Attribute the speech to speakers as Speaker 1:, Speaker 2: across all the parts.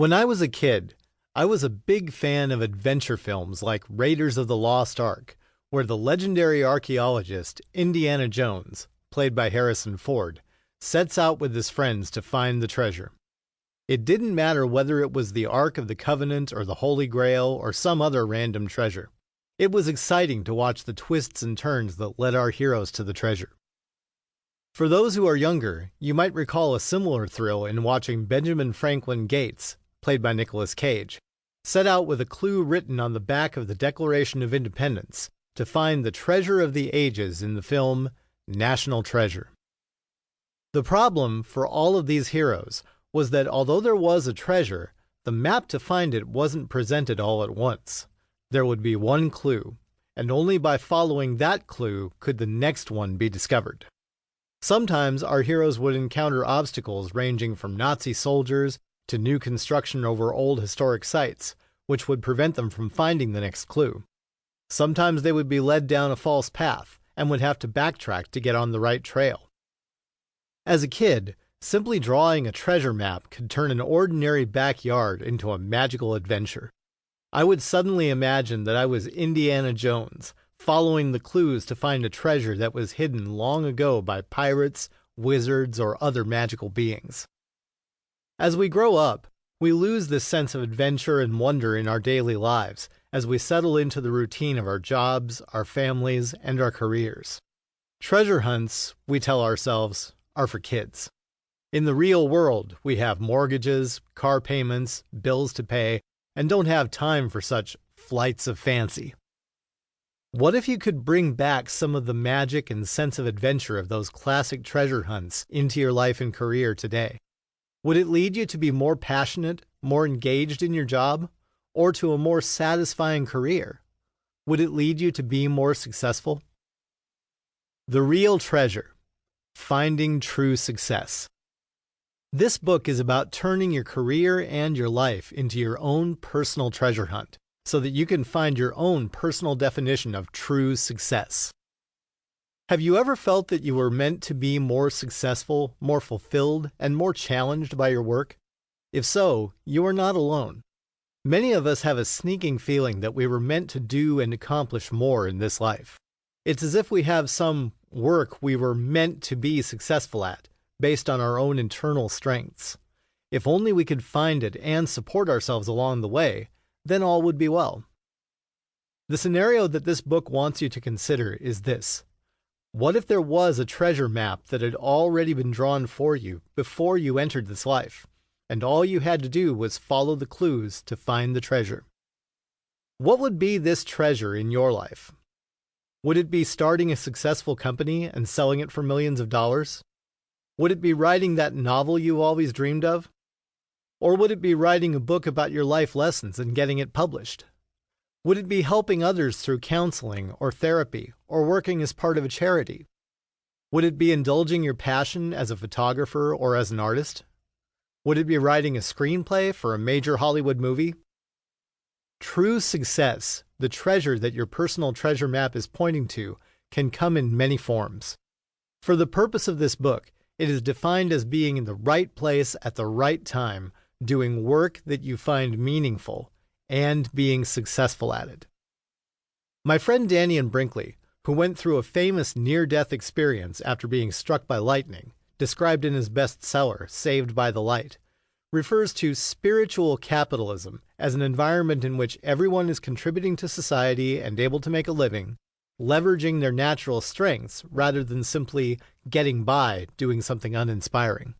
Speaker 1: When I was a kid, I was a big fan of adventure films like Raiders of the Lost Ark, where the legendary archaeologist Indiana Jones, played by Harrison Ford, sets out with his friends to find the treasure. It didn't matter whether it was the Ark of the Covenant or the Holy Grail or some other random treasure. It was exciting to watch the twists and turns that led our heroes to the treasure. For those who are younger, you might recall a similar thrill in watching Benjamin Franklin Gates, played by Nicolas Cage, set out with a clue written on the back of the Declaration of Independence to find the treasure of the ages in the film National Treasure. The problem for all of these heroes was that although there was a treasure, the map to find it wasn't presented all at once. There would be one clue, and only by following that clue could the next one be discovered. Sometimes our heroes would encounter obstacles ranging from Nazi soldiers to new construction over old historic sites, which would prevent them from finding the next clue. Sometimes they would be led down a false path and would have to backtrack to get on the right trail. As a kid, simply drawing a treasure map could turn an ordinary backyard into a magical adventure. I would suddenly imagine that I was Indiana Jones, following the clues to find a treasure that was hidden long ago by pirates, wizards, or other magical beings. As we grow up, we lose this sense of adventure and wonder in our daily lives as we settle into the routine of our jobs, our families, and our careers. Treasure hunts, we tell ourselves, are for kids. In the real world, we have mortgages, car payments, bills to pay, and don't have time for such flights of fancy. What if you could bring back some of the magic and sense of adventure of those classic treasure hunts into your life and career today? Would it lead you to be more passionate, more engaged in your job, or to a more satisfying career? Would it lead you to be more successful? The Real Treasure: Finding True Success. This book is about turning your career and your life into your own personal treasure hunt, so that you can find your own personal definition of true success. Have you ever felt that you were meant to be more successful, more fulfilled, and more challenged by your work? If so, you are not alone. Many of us have a sneaking feeling that we were meant to do and accomplish more in this life. It's as if we have some work we were meant to be successful at, based on our own internal strengths. If only we could find it and support ourselves along the way, then all would be well. The scenario that this book wants you to consider is this. What if there was a treasure map that had already been drawn for you before you entered this life, and all you had to do was follow the clues to find the treasure? What would be this treasure in your life? Would it be starting a successful company and selling it for millions of dollars? Would it be writing that novel you always dreamed of? Or would it be writing a book about your life lessons and getting it published? Would it be helping others through counseling or therapy or working as part of a charity? Would it be indulging your passion as a photographer or as an artist? Would it be writing a screenplay for a major Hollywood movie? True success, the treasure that your personal treasure map is pointing to, can come in many forms. For the purpose of this book, it is defined as being in the right place at the right time, doing work that you find meaningful, and being successful at it. My friend Danny Brinkley, who went through a famous near-death experience after being struck by lightning, described in his bestseller, Saved by the Light, refers to spiritual capitalism as an environment in which everyone is contributing to society and able to make a living, leveraging their natural strengths rather than simply getting by doing something uninspiring.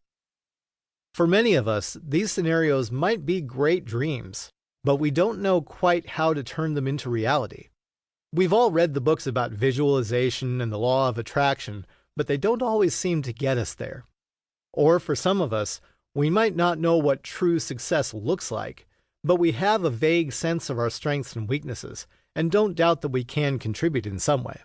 Speaker 1: For many of us, these scenarios might be great dreams, but we don't know quite how to turn them into reality. We've all read the books about visualization and the law of attraction, but they don't always seem to get us there. Or for some of us, we might not know what true success looks like, but we have a vague sense of our strengths and weaknesses, and don't doubt that we can contribute in some way.